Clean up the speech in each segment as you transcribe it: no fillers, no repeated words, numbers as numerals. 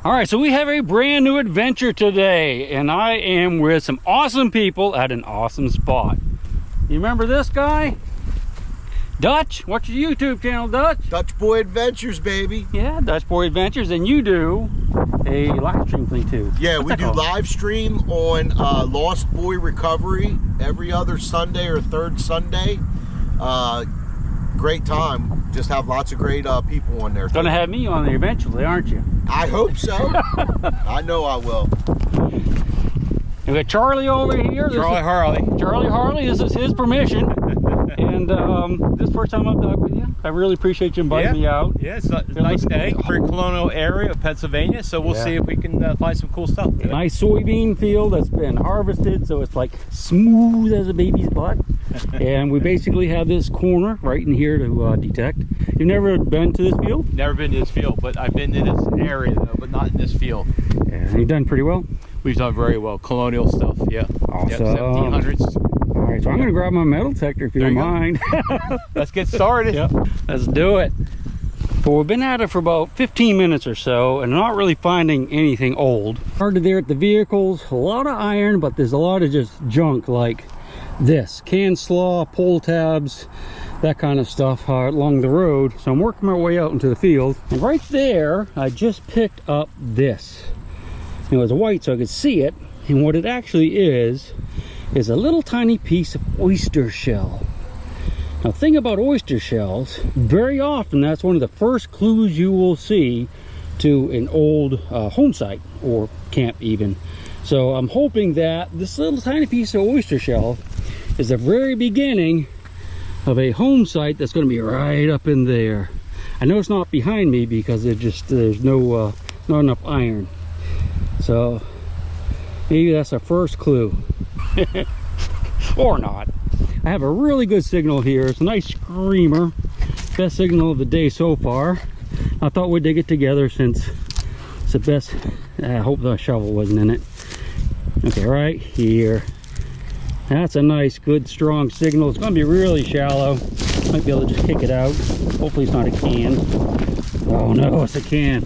All right, so we have a brand new adventure today, and I am with some awesome people at an awesome spot. You remember this guy? Dutch, what's your YouTube channel, Dutch? Dutch Boy Adventures, baby. Yeah, Dutch Boy Adventures, and you do a live stream thing too. Yeah, What's we do live stream on Lost Boy Recovery every other Sunday or third Sunday. Great time. Just have lots of great people on there. Gonna have me on there eventually, aren't you? I hope so. I know I will. We got Charlie over here. Charlie Harley, this is his permission. And this is the first time I've dug with you. I really appreciate you inviting me out. Yeah, it's a nice day. Pretty colonial area of Pennsylvania, so we'll see if we can find some cool stuff today. Nice soybean field that's been harvested, so it's like smooth as a baby's butt. And we basically have this corner right in here to detect. You've never been to this field? Never been to this field, but I've been in this area though, but not in this field. Yeah, you've done pretty well. We've done very well. Colonial stuff, yeah. Awesome. Yep, 1700s. All right, so I'm going to grab my metal detector if you don't mind. Let's get started. Yep, let's do it. But we've been at it for about 15 minutes or so and not really finding anything old. Started there at the vehicles, a lot of iron, but there's a lot of just junk like this. Can slaw, pull tabs, that kind of stuff along the road. So I'm working my way out into the field. And right there, I just picked up this. It was white so I could see it. And what it actually is a little tiny piece of oyster shell. Now, the thing about oyster shells, very often that's one of the first clues you will see to an old home site or camp even. So I'm hoping that this little tiny piece of oyster shell is the very beginning of a home site that's going to be right up in there. I know it's not behind me because there's no not enough iron. So maybe that's our first clue. Or not. I have a really good signal here. It's a nice screamer. Best signal of the day so far. I thought we'd dig it together since it's the best. I hope the shovel wasn't in it. Okay, right here. That's a nice, good, strong signal. It's going to be really shallow. Might be able to just kick it out. Hopefully it's not a can. Oh no, it's a can.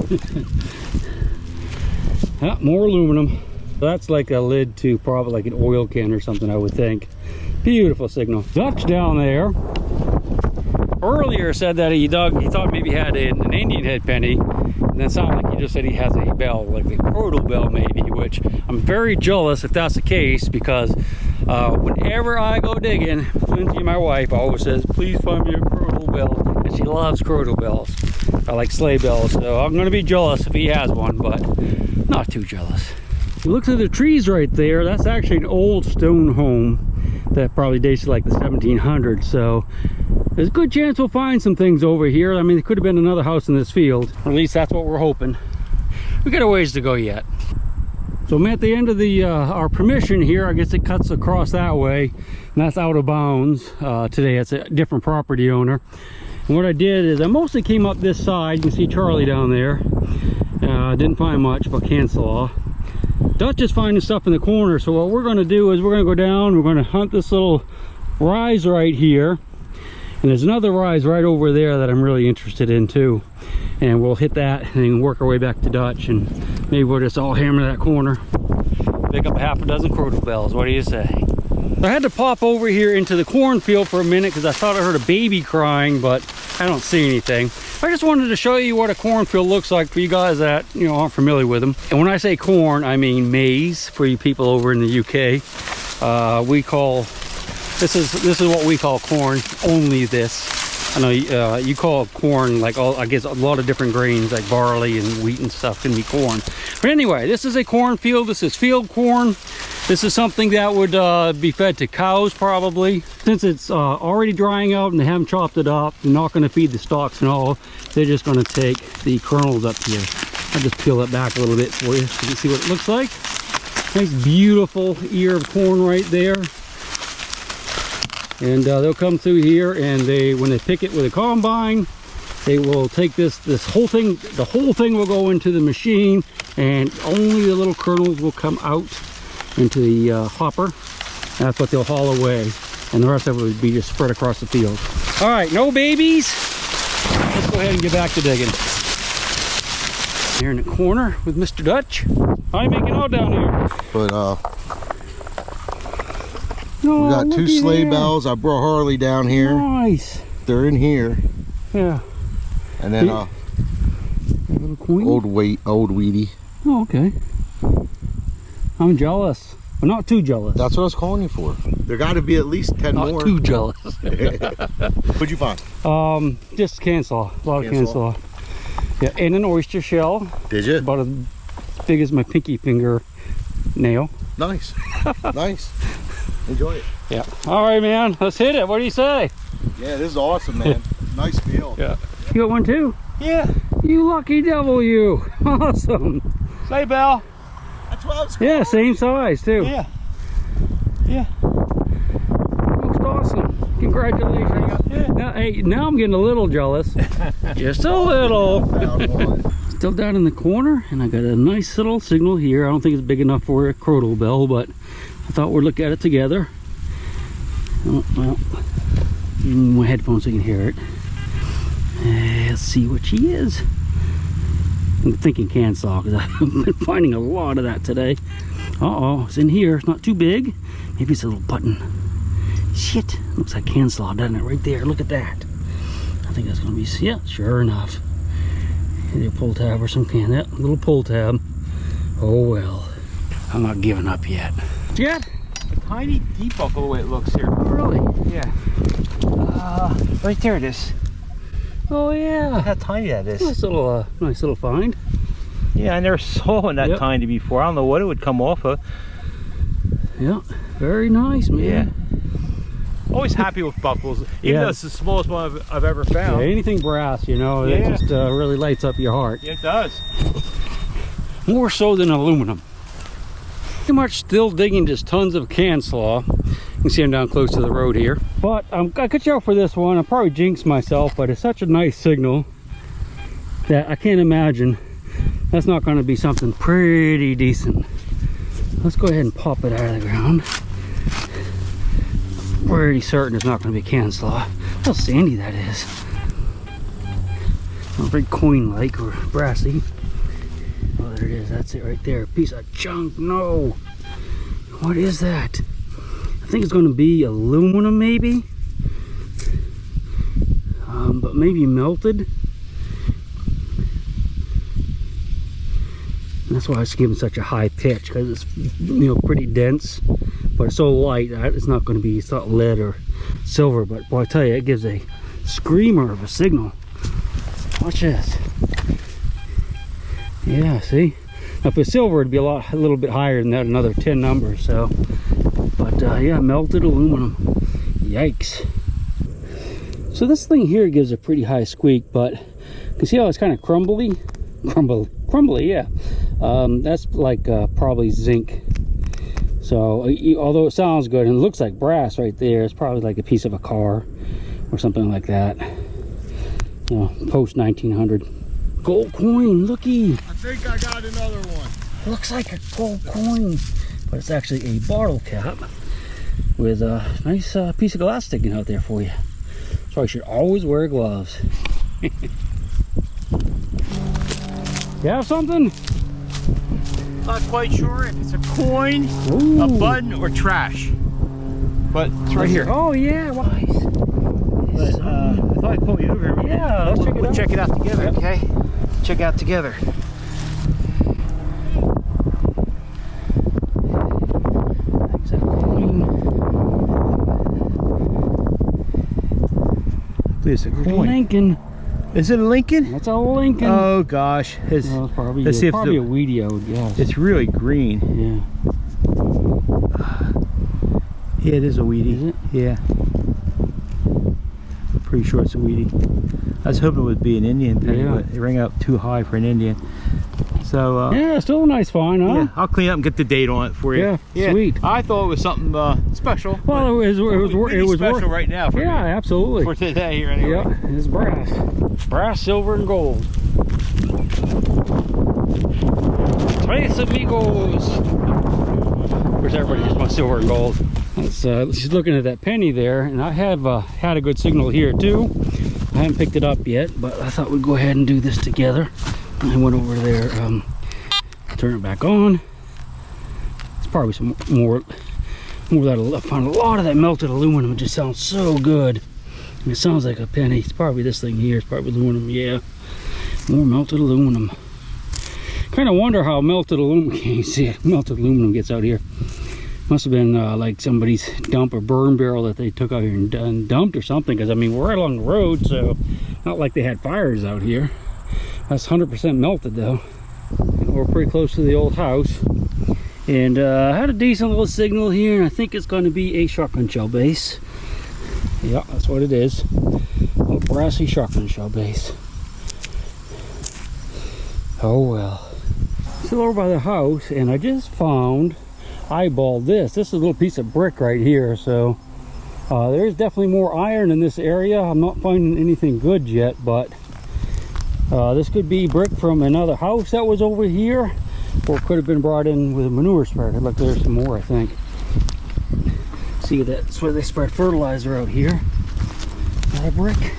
More aluminum. That's like a lid to probably like an oil can or something, I would think. Beautiful signal. Dutch down there earlier said that he thought maybe he had an Indian head penny, and then sounded like he just said he has a bell, like a crotal bell maybe, which I'm very jealous if that's the case, because whenever I go digging, Lindsay, my wife, always says, please find me a crotal bell, and she loves crotal bells. I like sleigh bells, so I'm going to be jealous if he has one, but not too jealous. You look through the trees right there, that's actually an old stone home that probably dates to like the 1700s, so there's a good chance we'll find some things over here. I mean, it could have been another house in this field, or at least that's what we're hoping. We got a ways to go yet. So I'm at the end of the our permission here. I guess it cuts across that way, and that's out of bounds today. It's a different property owner. And what I did is I mostly came up this side. You can see Charlie down there. Didn't find much but can slaw. Dutch is finding stuff in the corner, so what we're going to do is we're going to go down, we're going to hunt this little rise right here, and there's another rise right over there that I'm really interested in too, and we'll hit that and then work our way back to Dutch, and maybe we'll just all hammer that corner, pick up a half a dozen crotal bells. What do you say? I had to pop over here into the cornfield for a minute because I thought I heard a baby crying, but I don't see anything. I just wanted to show you what a cornfield looks like for you guys that aren't familiar with them. And when I say corn, I mean maize for you people over in the UK. We call this is what we call corn. Only this. I know you call corn like I guess a lot of different grains like barley and wheat and stuff can be corn. But anyway, this is a cornfield. This is field corn. This is something that would be fed to cows probably. Since it's already drying out and they haven't chopped it up, they're not going to feed the stalks and all. They're just going to take the kernels up here. I'll just peel it back a little bit for you so you can see what it looks like. Nice beautiful ear of corn right there. And they'll come through here, and when they pick it with a combine, they will take this whole thing. The whole thing will go into the machine, and only the little kernels will come out into the hopper. That's what they'll haul away, and the rest of it would be just spread across the field. All right, no babies. Let's go ahead and get back to digging. Here in the corner with Mr. Dutch. How you making out down here? But Oh, we got 2 looky sleigh there. bells. I brought Harley down here. Nice. They're in here. Yeah. And then A little queen. old Weedy. Oh, okay. I'm jealous. But not too jealous. That's what I was calling you for. There got to be at least 10 not more. too jealous. What'd you find? Just cancel. A lot of Cancel. cancel. Yeah, and an oyster shell. Did you? About as big as my pinky finger nail. Nice. Nice. Enjoy it. Yeah. All right, man. Let's hit it. What do you say? Yeah, this is awesome, man. Nice field. Yeah. You got one too? Yeah. You lucky devil, you. Awesome. Sleigh bell. That's what I was Yeah, same size too. Yeah. Yeah. Most awesome. Congratulations. Yeah. Now, hey, now I'm getting a little jealous. Just a little. Found one. Still down in the corner, and I got a nice little signal here. I don't think it's big enough for a crotal bell, but I thought we'd look at it together. Oh, well, in my headphones so you can hear it. Let's see what she is. I'm thinking cansaw because I've been finding a lot of that today. Uh-oh, it's in here. It's not too big. Maybe it's a little button. Shit, looks like cansaw, doesn't it? Right there, look at that. I think that's gonna be, yeah, sure enough. Either a pull tab or some can, that little pull tab. Oh well, I'm not giving up yet. Yet? A tiny debuckle the way it looks here. Oh, really? Yeah. Right there it is. Oh yeah. Look how tiny that is. Nice little find. Yeah, I never saw one that Yep. tiny before. I don't know what it would come off of. Yeah, very nice, man. Yeah. Always happy with buckles, even Yeah. though it's the smallest one I've ever found. Yeah, anything brass, you know, it Yeah. just really lights up your heart. Yeah, it does. More so than aluminum. Pretty much still digging just tons of can slaw. You can see I'm down close to the road here. But I cut you out for this one. I probably jinxed myself, but it's such a nice signal that I can't imagine that's not going to be something pretty decent. Let's go ahead and pop it out of the ground. Pretty certain it's not going to be can slaw. How sandy that is. Not very coin-like or brassy. Oh, there it is. That's it right there. A piece of junk. No. What is that? I think it's going to be aluminum, maybe. But maybe melted. And that's why it's giving such a high pitch, because it's, you know, pretty dense, but it's so light. It's not going to be. It's not lead or silver, but boy, I tell you, it gives a screamer of a signal. Watch this. Yeah, see. Now, if it's silver, it'd be a little bit higher than that, another 10 numbers. So, but yeah, melted aluminum. Yikes. So this thing here gives a pretty high squeak, but you can see how it's kind of crumbly, yeah. That's like probably zinc. So although it sounds good and it looks like brass right there, it's probably like a piece of a car or something like that. You know, post 1900. Gold coin, looky. I think I got another one. Looks like a gold coin, but it's actually a bottle cap with a nice piece of glass sticking out there for you. So I should always wear gloves. You have something? Not quite sure if it's a coin, Ooh. a button, or trash. But it's right here. Oh yeah, nice. But, I thought I'd pull you over here. Yeah, let's check it We'll out. check it out together, Yep. okay? Check it out together. Is that a coin? It's a coin. Lincoln. Is it a Lincoln? That's a Lincoln. Oh gosh, Well, it's probably, let's see if probably the- a weedy, I would guess. it's really green. Yeah. Yeah, it is a weedy. Is it? Yeah. Pretty sure it's a weedy. I was hoping it would be an Indian thing, Yeah. but it rang out too high for an Indian. So Yeah, still a nice find, huh? yeah, I'll clean up and get the date on it for you. Yeah, sweet. I thought it was something special. Well, it was really special worth. right now for Yeah, me. absolutely. For today here anyway. Yeah, it's brass. Brass, silver, and gold. Tres amigos. Of course, everybody just wants silver and gold. She's looking at that penny there, and I have had a good signal here too. I haven't picked it up yet, but I thought we'd go ahead and do this together. I went over there, turn it back on. It's probably some more of that. I found a lot of that melted aluminum. It just sounds so good. And it sounds like a penny. It's probably this thing here. It's probably aluminum. Yeah, more melted aluminum. Kind of wonder how melted aluminum, can't you see it? Melted aluminum gets out here. Must have been like somebody's dump or burn barrel that they took out here and dumped or something. Because I mean, we're right along the road, so not like they had fires out here. That's 100% melted though. And we're pretty close to the old house. And I had a decent little signal here, and I think it's going to be a shotgun shell base. Yeah, that's what it is. A brassy shotgun shell base. Oh well. Still over by the house, and I just eyeballed this. This is a little piece of brick right here, so there's definitely more iron in this area. I'm not finding anything good yet, but this could be brick from another house that was over here, or it could have been brought in with a manure spreader. Look, there's some more, I think. See, that's where they spread fertilizer out here. Got a brick.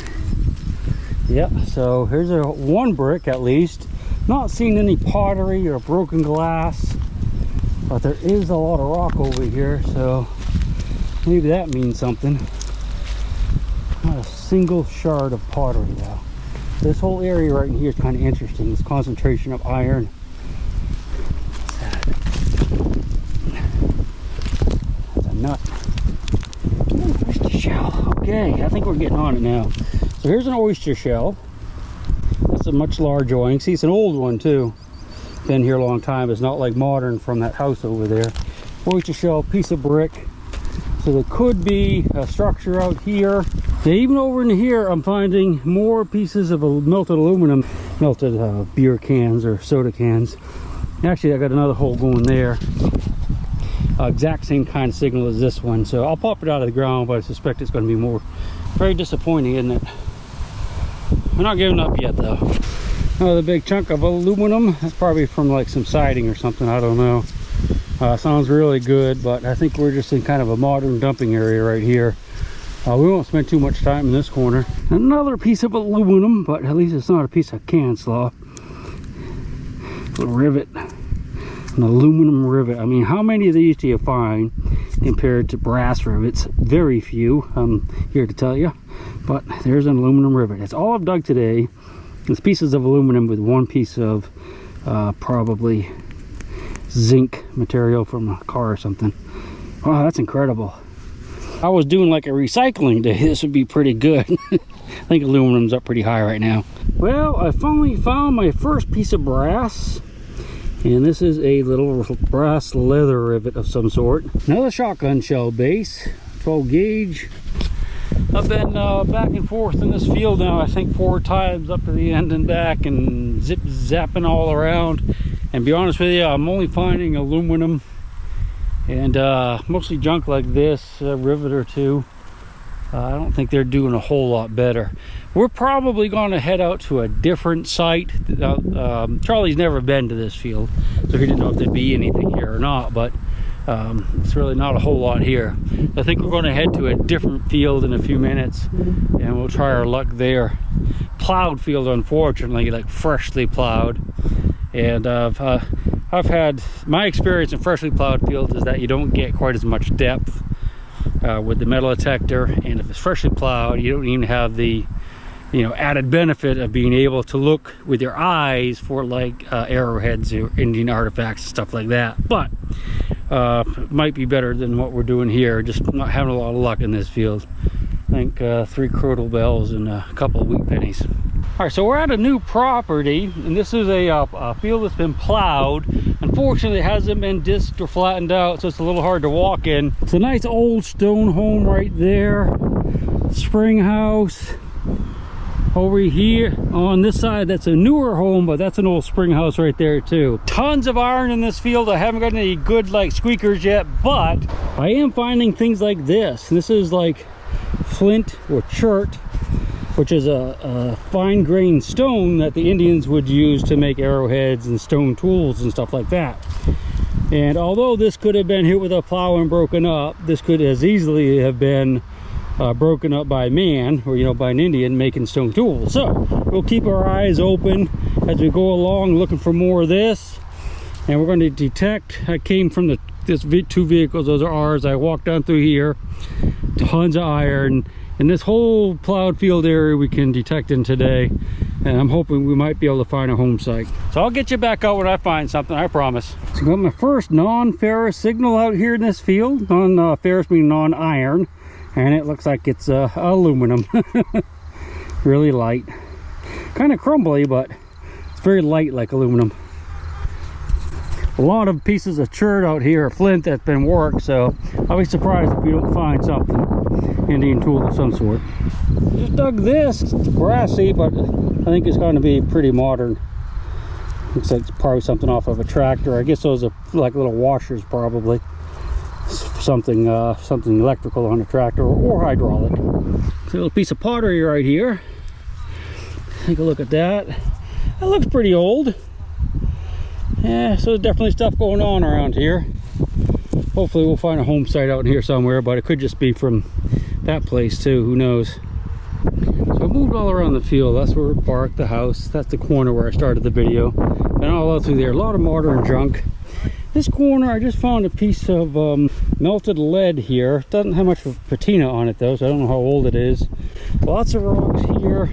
Yeah, so here's one brick at least. Not seeing any pottery or broken glass, but there is a lot of rock over here, so maybe that means something. Not a single shard of pottery though. This whole area right in here is kind of interesting. This concentration of iron. That's a nut. Ooh, oyster shell. Okay, I think we're getting on it now. So here's an oyster shell. That's a much larger one. See, it's an old one too. Been here a long time. It's not like modern from that house over there. Oyster shell, piece of brick. So there could be a structure out here. Now, even over in here, I'm finding more pieces of melted aluminum, melted beer cans or soda cans. Actually, I got another hole going there. Exact same kind of signal as this one. So I'll pop it out of the ground, but I suspect it's going to be more. Very disappointing, isn't it? We're not giving up yet, though. Another big chunk of aluminum. That's probably from like some siding or something. I don't know. Sounds really good, but I think we're just in kind of a modern dumping area right here. We won't spend too much time in this corner. Another piece of aluminum, but at least it's not a piece of can slaw. A rivet. An aluminum rivet. I mean, how many of these do you find compared to brass rivets? Very few, I'm here to tell you. But there's an aluminum rivet. That's all I've dug today. It's pieces of aluminum with one piece of probably zinc material from a car or something. Wow, that's incredible. I was doing like a recycling day. This would be pretty good. I think aluminum's up pretty high right now. Well, I finally found my first piece of brass, and this is a little brass leather rivet of some sort. Another shotgun shell base, 12 gauge. I've been back and forth in this field now, I think 4 times, up to the end and back, and zip zapping all around. And be honest with you, I'm only finding aluminum and mostly junk like this, a rivet or two. I don't think they're doing a whole lot better. We're probably going to head out to a different site. Charlie's never been to this field, so he didn't know if there'd be anything here or not, but it's really not a whole lot here. I think we're going to head to a different field in a few minutes, and we'll try our luck there. Plowed field, unfortunately, like freshly plowed. And I've had my experience in freshly plowed fields is that you don't get quite as much depth with the metal detector, and if it's freshly plowed, you don't even have the added benefit of being able to look with your eyes for like arrowheads or Indian artifacts and stuff like that. But it might be better than what we're doing here. Just not having a lot of luck in this field. I think 3 crotal bells and a couple of wheat pennies. All right, so we're at a new property, and this is a field that's been plowed. Unfortunately, it hasn't been disked or flattened out, so it's a little hard to walk in. It's a nice old stone home right there. Spring house. Over here on this side, that's a newer home, but that's an old spring house right there too. Tons of iron in this field. I haven't got any good like squeakers yet, but I am finding things like this. This is like flint or chert, which is a fine grained stone that the Indians would use to make arrowheads and stone tools and stuff like that. And although this could have been hit with a plow and broken up, this could as easily have been broken up by man, or by an Indian making stone tools. So we'll keep our eyes open as we go along, looking for more of this. And we're going to detect. I came from two vehicles, those are ours. I walked down through here, tons of iron, and this whole plowed field area we can detect in today. And I'm hoping we might be able to find a home site. So I'll get you back out when I find something, I promise. So I got my first non-ferrous signal out here in this field. Non-ferrous meaning non-iron. And it looks like it's aluminum. Really light. Kind of crumbly, but it's very light like aluminum. A lot of pieces of chert out here are flint that's been worked, so I'll be surprised if we don't find something. Indian tool of some sort. Just dug this. It's brassy, but I think it's going to be pretty modern. Looks like it's probably something off of a tractor. I guess those are like little washers, probably. Something electrical on a tractor or hydraulic. It's a little piece of pottery right here. Take a look at that. That looks pretty old. Yeah, so there's definitely stuff going on around here. Hopefully we'll find a home site out here somewhere, but it could just be from that place too, who knows. So I moved all around the field. That's where we parked the house. That's the corner where I started the video. And all out through there, a lot of modern junk. This corner, I just found a piece of melted lead here. It doesn't have much of patina on it though, so I don't know how old it is. Lots of rocks here.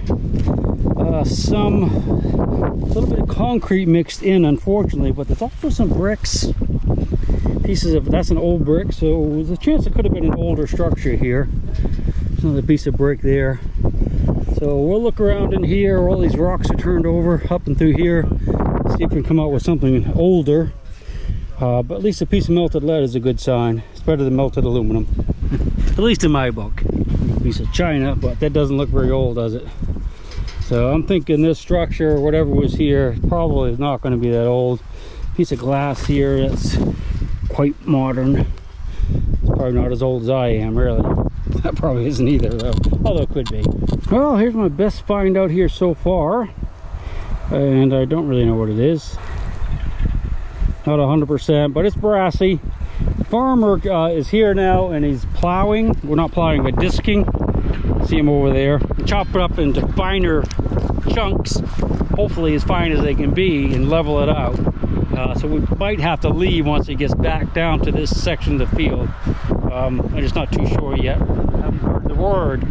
A little bit of concrete mixed in, unfortunately, but there's also some bricks. Pieces of, that's an old brick, so there's a chance it could have been an older structure here. There's another piece of brick there. So we'll look around in here where all these rocks are turned over, up and through here, see if we can come out with something older. But at least a piece of melted lead is a good sign. It's better than melted aluminum, at least in my book. A piece of china, but that doesn't look very old, does it? So I'm thinking this structure, whatever was here, probably is not going to be that old. Piece of glass here that's quite modern. It's probably not as old as I am, really. That probably isn't either, though. Although it could be. Well, here's my best find out here so far. And I don't really know what it is. Not 100%, but it's brassy. The farmer is here now and he's plowing. We're not plowing, but disking. See him over there. Chop it up into finer chunks, hopefully as fine as they can be, and level it out. So we might have to leave once he gets back down to this section of the field. I'm just not too sure yet. I haven't heard the word.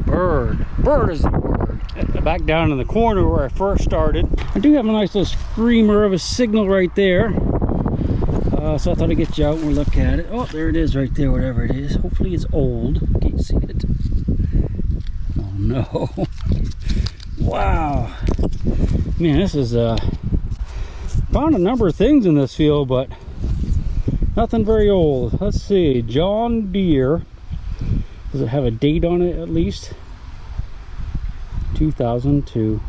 Bird is the word. Back down in the corner where I first started. I do have a nice little screamer of a signal right there. So I thought I'd get you out and we'll look at it. Oh, there it is right there, whatever it is. Hopefully it's old. Can't see it. Oh no. Wow. Man, this is found a number of things in this field, but nothing very old. Let's see. John Deere. Does it have a date on it at least? 2002.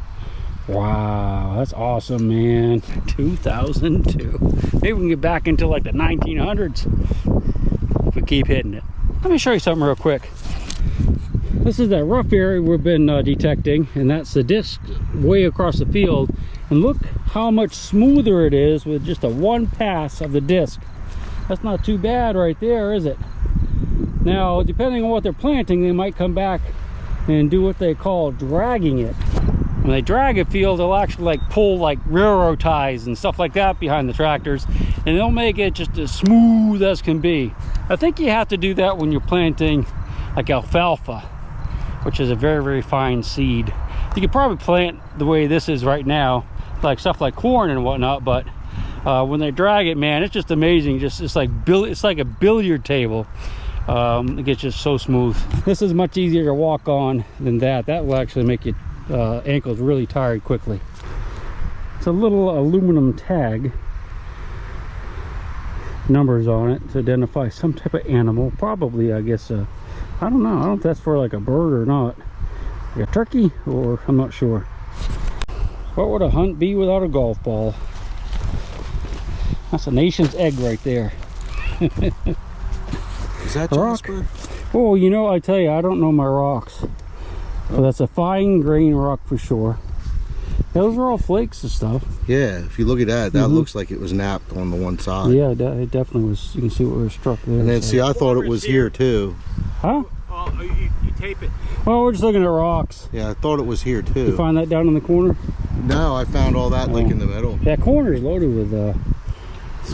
Wow, that's awesome, man. 2002. Maybe we can get back into like the 1900s if we keep hitting it. Let me show you something real quick. This is that rough area we've been detecting, and that's the disc way across the field. And look how much smoother it is with just a one pass of the disc. That's not too bad right there, is it? Now, depending on what they're planting, they might come back and do what they call dragging it. When they drag a field, they'll actually like pull like railroad ties and stuff like that behind the tractors, and they'll make it just as smooth as can be. I think you have to do that when you're planting like alfalfa, which is a very, very fine seed. You could probably plant the way this is right now, like stuff like corn and whatnot, but when they drag it, man, it's just amazing. It's like a billiard table. It gets just so smooth. This is much easier to walk on than that. That will actually make your ankles really tired quickly. It's a little aluminum tag, numbers on it to identify some type of animal, probably, I guess, I don't know. I don't know if that's for like a bird or not, like a turkey, or I'm not sure. What would a hunt be without a golf ball? That's a nation's egg right there. Is that rock? Jasper? Oh, you know, I tell you, I don't know my rocks. But that's a fine grain rock for sure. Those are all flakes and stuff. Yeah, if you look at that, that looks like it was napped on the one side. Yeah, it definitely was. You can see what was struck there. And then, see, I thought it was here too. Huh? You tape it. Well, we're just looking at rocks. Yeah, I thought it was here too. You find that down in the corner? No, I found all that like in the middle. That corner is loaded with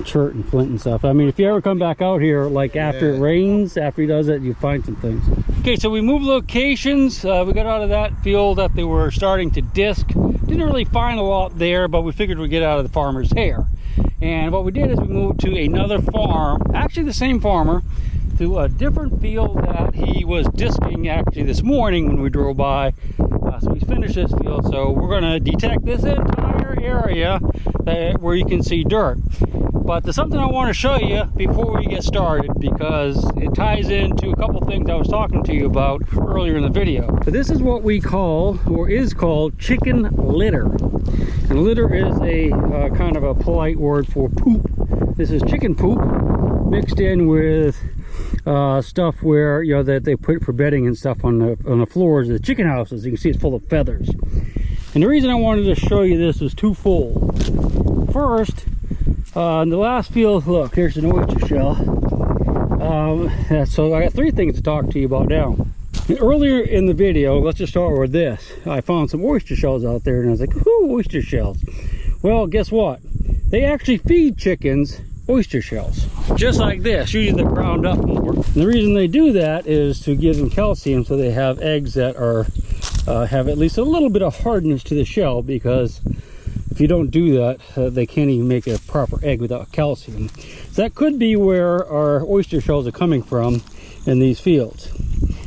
chert and flint and stuff. I mean, if you ever come back out here, like after it rains, after he does it, you find some things. Okay, so we moved locations. We got out of that field that they were starting to disc. Didn't really find a lot there, but we figured we'd get out of the farmer's hair. And what we did is we moved to another farm, actually the same farmer, to a different field that he was disking actually this morning when we drove by. So we finished this field, so we're going to detect this entire area where you can see dirt. But there's something I want to show you before we get started, because it ties into a couple things I was talking to you about earlier in the video. So this is what we call, or is called, chicken litter. And litter is a kind of a polite word for poop. This is chicken poop mixed in with stuff where, you know, that they put for bedding and stuff on the floors of the chicken houses. You can see it's full of feathers. And the reason I wanted to show you this was twofold. First, in the last field, look, here's an oyster shell. So I got three things to talk to you about now. Earlier in the video, let's just start with this. I found some oyster shells out there, and I was like, ooh, oyster shells. Well, guess what? They actually feed chickens oyster shells, just like this. Usually they're ground up more. And the reason they do that is to give them calcium, so they have eggs that are have at least a little bit of hardness to the shell, because if you don't do that, they can't even make a proper egg without calcium. So that could be where our oyster shells are coming from in these fields.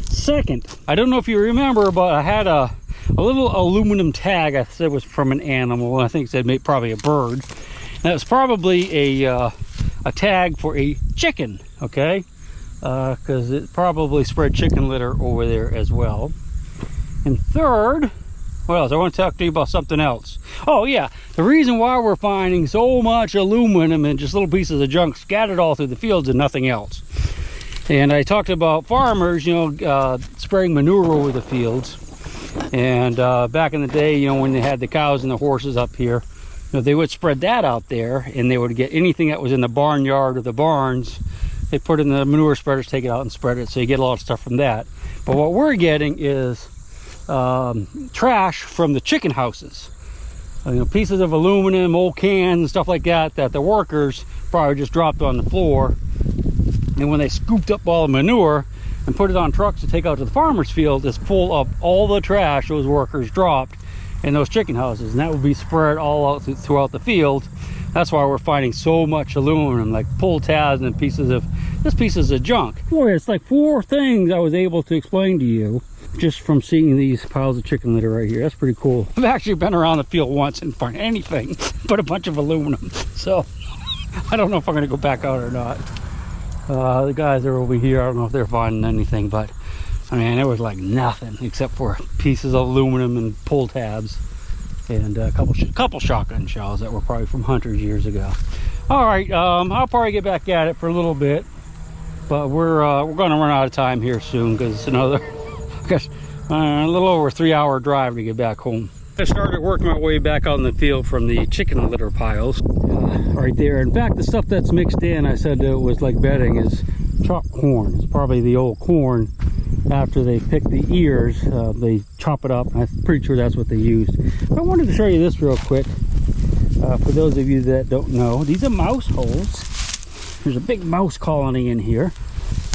Second, I don't know if you remember, but I had a little aluminum tag. I said it was from an animal. I think it said probably a bird. That was probably a tag for a chicken, okay? Because it probably spread chicken litter over there as well. And third, what else? I want to talk to you about something else. Oh yeah, the reason why we're finding so much aluminum and just little pieces of junk scattered all through the fields and nothing else. And I talked about farmers, you know, spraying manure over the fields. And back in the day, you know, when they had the cows and the horses up here, you know, they would spread that out there, and they would get anything that was in the barnyard or the barns. They put in the manure spreaders, take it out and spread it. So you get a lot of stuff from that. But what we're getting is trash from the chicken houses. You know, pieces of aluminum, old cans, and stuff like that, that the workers probably just dropped on the floor. And when they scooped up all the manure and put it on trucks to take out to the farmer's field, it's full of all the trash those workers dropped in those chicken houses, and that would be spread all out throughout the field. That's why we're finding so much aluminum, like pull tabs and pieces of junk. Boy, it's like 4 things I was able to explain to you just from seeing these piles of chicken litter right here. That's pretty cool. I've actually been around the field once and find anything but a bunch of aluminum, so I don't know if I'm going to go back out or not. The guys are over here. I don't know if they're finding anything, but I mean, it was like nothing except for pieces of aluminum and pull tabs and a couple shotgun shells that were probably from hunters years ago. All right, I'll probably get back at it for a little bit, but we're going to run out of time here soon, because it's another a little over a 3-hour drive to get back home. I started working my way back on the field from the chicken litter piles right there. In fact, the stuff that's mixed in, I said it was like bedding, is chopped corn. It's probably the old corn. After they pick the ears, they chop it up, and I'm pretty sure that's what they used. But I wanted to show you this real quick. For those of you that don't know, these are mouse holes. There's a big mouse colony in here.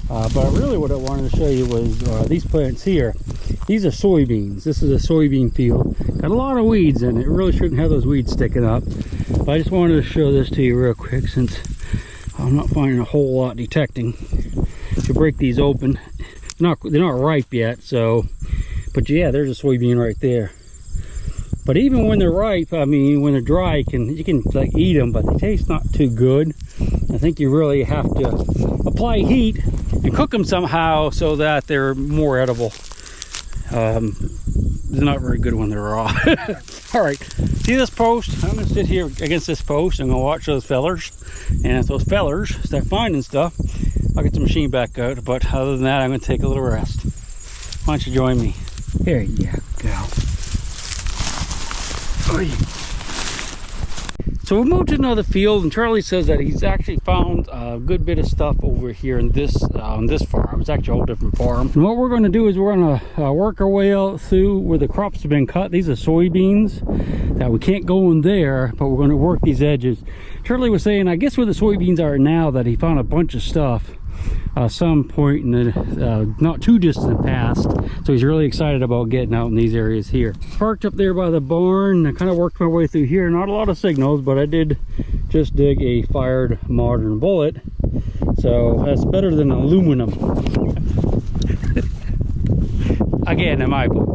But really what I wanted to show you was these plants here. These are soybeans. This is a soybean field. Got a lot of weeds in it. It really shouldn't have those weeds sticking up. But I just wanted to show this to you real quick, since I'm not finding a whole lot detecting. To break these open, they're not ripe yet, so, but yeah, there's a soybean right there. But even when they're ripe, I mean, when they're dry, you can like eat them, but they taste not too good. I think you really have to apply heat and cook them somehow so that they're more edible. They're not very good when they're raw. All right, see this post? I'm gonna sit here against this post and I'm gonna watch those fellers. And if those fellers start finding stuff, I'll get the machine back out. But other than that, I'm gonna take a little rest. Why don't you join me? There you go. So we moved to another field, and Charlie says that he's actually found a good bit of stuff over here in this farm. It's actually a whole different farm. And what we're going to do is we're going to work our way out through where the crops have been cut. These are soybeans that we can't go in there, but we're going to work these edges. Charlie was saying, I guess where the soybeans are now, that he found a bunch of stuff some point in the not too distant past, so he's really excited about getting out in these areas here. Parked up there by the barn. I kind of worked my way through here. Not a lot of signals, but I did just dig a fired modern bullet, so that's better than aluminum. Again, in my book.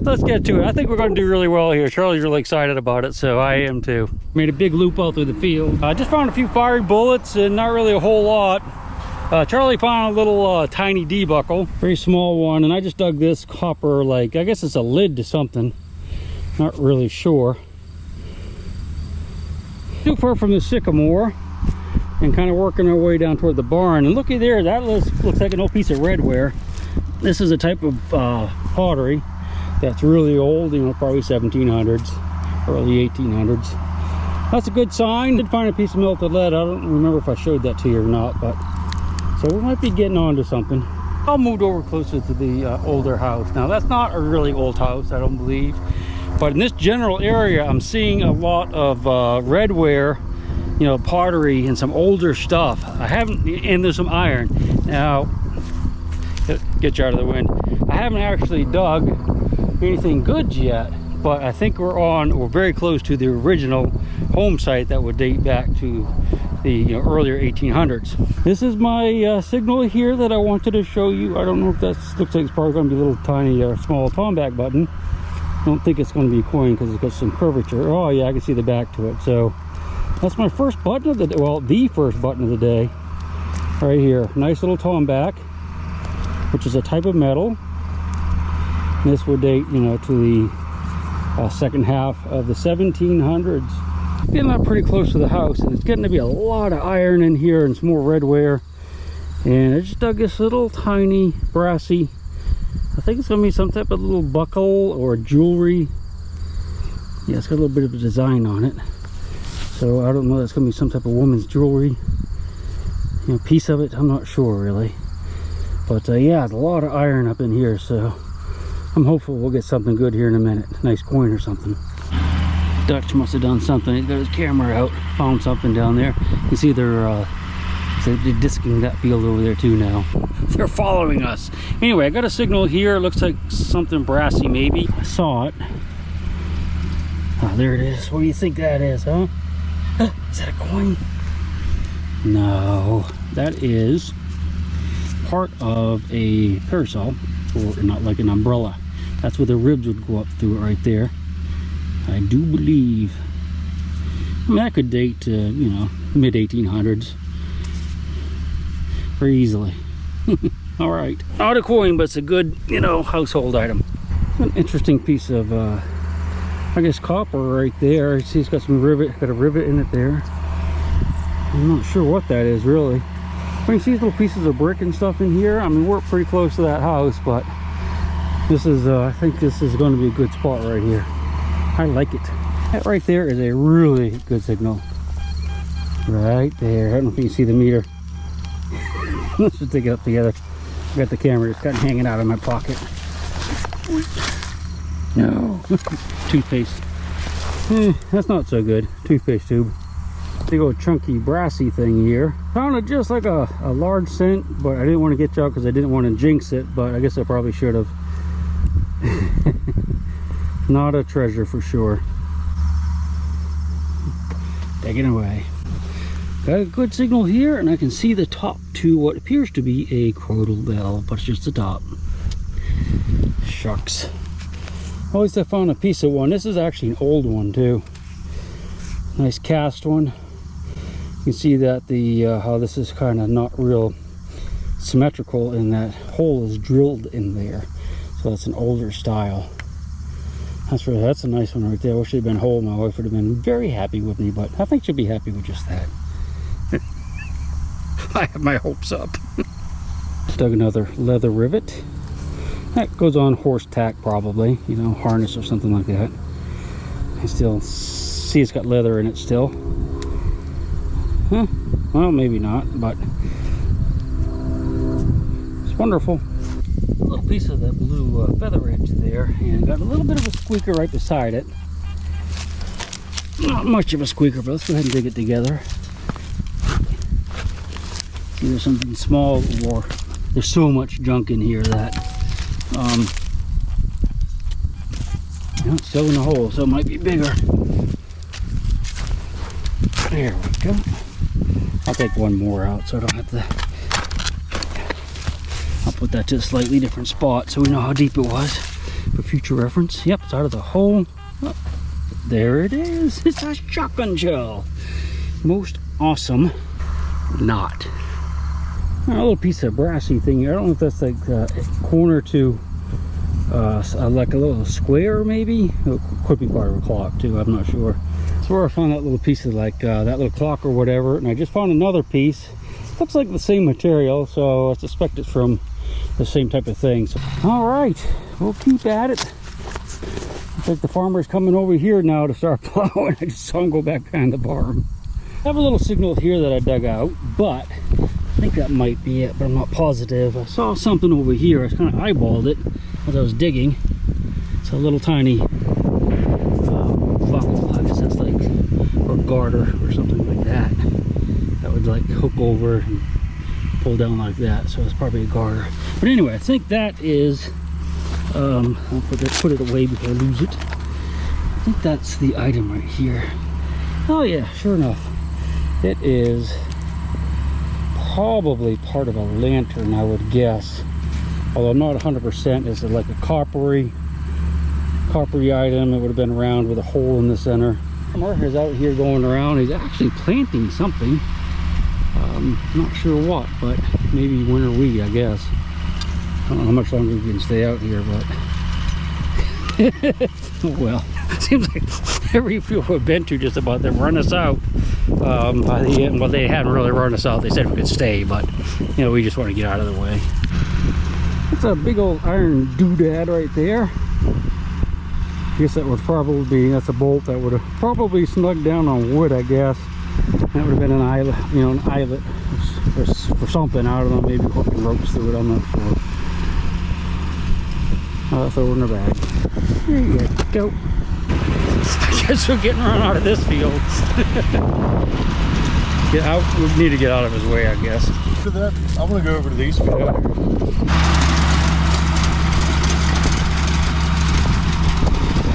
Let's get to it. I think we're going to do really well here. Charlie's really excited about it, so I am too. Made a big loop out through the field. I just found a few fired bullets and not really a whole lot. Charlie found a little tiny D-buckle, very small one, and I just dug this copper, like, I guess it's a lid to something. Not really sure. Too far from the sycamore, and kind of working our way down toward the barn. And looky there, that looks like an old piece of redware. This is a type of pottery that's really old, you know, probably 1700s, early 1800s. That's a good sign. Did find a piece of melted lead. I don't remember if I showed that to you or not, but so we might be getting on to something. I moved over closer to the older house. Now that's not a really old house, I don't believe, but in this general area I'm seeing a lot of redware, you know, pottery and some older stuff. I haven't, and there's some iron. Now get you out of the wind. I haven't actually dug anything good yet, but I think we're very close to the original home site that would date back to the earlier 1800s. This is my signal here that I wanted to show you. I don't know if that looks like it's probably going to be a little tiny small tomback button. I don't think it's going to be a coin because it's got some curvature. Oh yeah, I can see the back to it. So that's my first button of the day. Well, the first button of the day right here. Nice little tomback, which is a type of metal. This would date, you know, to the second half of the 1700s. Getting up pretty close to the house, and it's getting to be a lot of iron in here and some more redware. And I just dug this little tiny brassy, I think it's gonna be some type of little buckle or jewelry. Yeah, it's got a little bit of a design on it, so I don't know, that's gonna be some type of woman's jewelry, you know, piece of it. I'm not sure really, but yeah, there's a lot of iron up in here, so I'm hopeful we'll get something good here in a minute. Nice coin or something. Dutch must have done something. He's got his camera out, found something down there. You see they're disking that field over there too now. They're following us. Anyway, I got a signal here. It looks like something brassy maybe. I saw it. Oh, there it is. What do you think that is, huh? Is that a coin? No, that is part of a parasol, or not, like an umbrella. That's where the ribs would go up through it right there. I do believe. I mean, that could date to, you know, mid 1800s very easily. All right, not a coin, but it's a good, you know, household item. An interesting piece of I guess copper right there. See, it's got some rivet, got a rivet in it there. I'm not sure what that is really. When you see these little pieces of brick and stuff in here, I mean, we're pretty close to that house, but this is I think this is going to be a good spot right here. I like it. That right there is a really good signal. Right there. I don't know if you can see the meter. Let's just take it up together. I got the camera just got hanging out of my pocket. No. Toothpaste. That's not so good. Toothpaste tube. Big old chunky brassy thing here. Found it just like a large cent, but I didn't want to get you out because I didn't want to jinx it, but I guess I probably should have. Not a treasure for sure. Taking away. Got a good signal here, and I can see the top to what appears to be a crowdal bell, but it's just the top. Shucks. At least I found a piece of one. This is actually an old one too. Nice cast one. You can see that the how this is kind of not real symmetrical, and that hole is drilled in there. So that's an older style. That's a nice one right there. I wish it had been whole. My wife would have been very happy with me, but I think she'll be happy with just that. I have my hopes up. Dug another leather rivet. That goes on horse tack probably, you know, harness or something like that. I still see it's got leather in it still. Huh? Well, maybe not, but it's wonderful. A little piece of that blue feather edge there, and got a little bit of a squeaker right beside it. Not much of a squeaker, but let's go ahead and dig it together. Either something small, or there's so much junk in here that it's still in the hole, so it might be bigger. There we go. I'll take one more out so I don't have to. I'll put that to a slightly different spot so we know how deep it was for future reference. Yep, it's out of the hole. Oh, there it is. It's a shotgun shell. Most awesome knot. A little piece of brassy thing here. I don't know if that's like a corner to like a little square maybe. It could be part of a clock too, I'm not sure. So where I found that little piece of like that little clock or whatever, and I just found another piece. Looks like the same material, so I suspect it's from the same type of thing. So, all right, we'll keep at it. Looks like the farmer's coming over here now to start plowing. I just saw him go back behind the barn. I have a little signal here that I dug out, but I think that might be it, but I'm not positive. I saw something over here. I kind of eyeballed it as I was digging. It's a little tiny buckle. I guess that's like, or garter or something like that. That would like hook over and pull down like that. So it's probably a garter. But anyway, I think that is, I'll put it away before I lose it. I think that's the item right here. Oh yeah, sure enough. It is probably part of a lantern, I would guess. Although I'm not 100%. Is it like a coppery item? It would have been round with a hole in the center. Farmer is out here going around. He's actually planting something. Not sure what, but maybe winter wheat, I guess. I don't know how much longer we can stay out here, but oh well. Seems like every field we've been to just about them run us out. By the end, well, they hadn't really run us out. They said we could stay, but you know, we just want to get out of the way. That's a big old iron doodad right there. I guess that would probably be, that's a bolt that would have probably snugged down on wood, I guess. That would have been an eyelet, you know, an eyelet for something. I don't know, maybe hooking ropes through it, I'm not sure. I'll throw it in the bag. There you go. I guess we're getting run out of this field. Get out. We need to get out of his way, I guess. After that, I want to go over to these fields.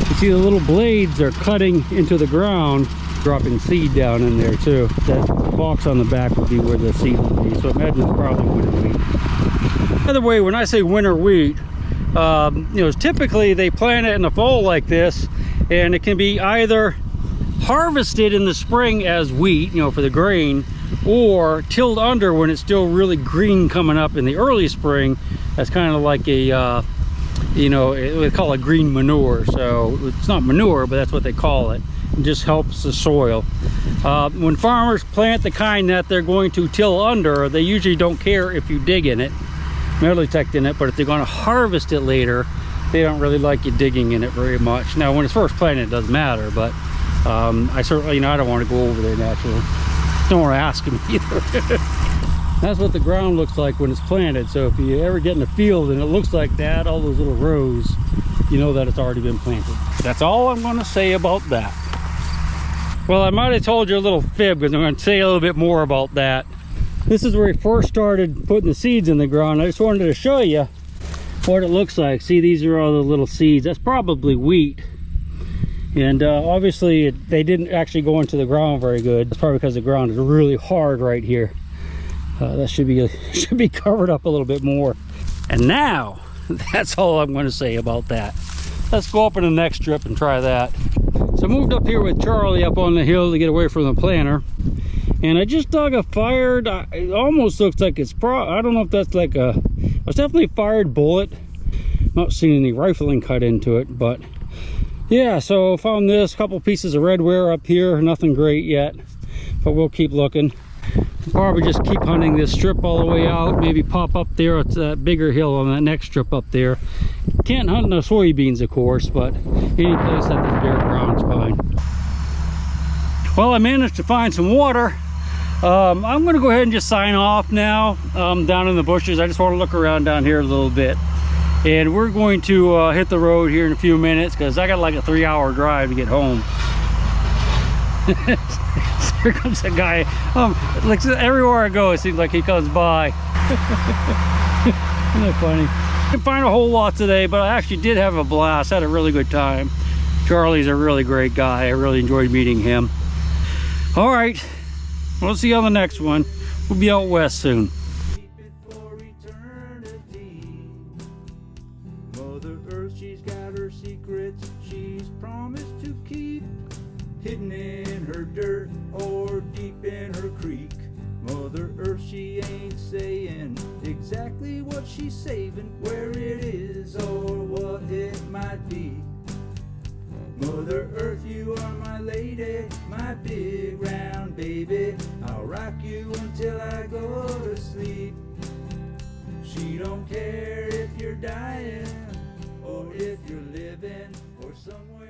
You see the little blades are cutting into the ground, dropping seed down in there too. That box on the back would be where the seed would be. So I imagine it's probably winter wheat. By the way, when I say winter wheat, you know, typically they plant it in the fall like this, and it can be either harvested in the spring as wheat, you know, for the grain, or tilled under when it's still really green coming up in the early spring. That's kind of like a you know, they call it green manure. So it's not manure, but that's what they call it. It just helps the soil. When farmers plant the kind that they're going to till under, they usually don't care if you dig in it, metal detect in it, but if they're going to harvest it later, they don't really like you digging in it very much. Now when it's first planted, it doesn't matter, but I certainly, you know, I don't want to go over there naturally. Don't want to ask them either. That's what the ground looks like when it's planted. So if you ever get in the field and it looks like that, all those little rows, you know that it's already been planted. That's all I'm going to say about that. Well, I might have told you a little fib, because I'm going to say a little bit more about that. This is where we first started putting the seeds in the ground. I just wanted to show you what it looks like. See, these are all the little seeds. That's probably wheat. And obviously they didn't actually go into the ground very good. That's probably because the ground is really hard right here. That should be covered up a little bit more. And now, that's all I'm going to say about that. Let's go up in the next strip and try that. So I moved up here with Charlie up on the hill to get away from the planter. And I just dug a fired, it almost looks like it's I don't know if that's like it's definitely a fired bullet. Not seeing any rifling cut into it, but yeah, so found this, couple pieces of redware up here, nothing great yet, but we'll keep looking. Probably just keep hunting this strip all the way out, maybe pop up there at that bigger hill on that next strip up there. Can't hunt no soybeans, of course, but any place that there's bare ground is fine. Well, I managed to find some water I'm gonna go ahead and just sign off now, down in the bushes. I just want to look around down here a little bit. And we're going to hit the road here in a few minutes because I got like a 3-hour drive to get home. Here comes a guy. Like everywhere I go, it seems like he comes by. Isn't that funny? Didn't find a whole lot today, but I actually did have a blast. Had a really good time. Charlie's a really great guy. I really enjoyed meeting him. All right, we'll see you on the next one. We'll be out west soon. Mother Earth, she's got her secrets she's promised to keep, hidden in her dirt or deep in her creek. Mother Earth, she ain't saying exactly what she's saving, where it is or what it might be. Mother Earth, you are my lady, my big round baby. I'll rock you until I go to sleep. She don't care if you're dying or if you're living or someone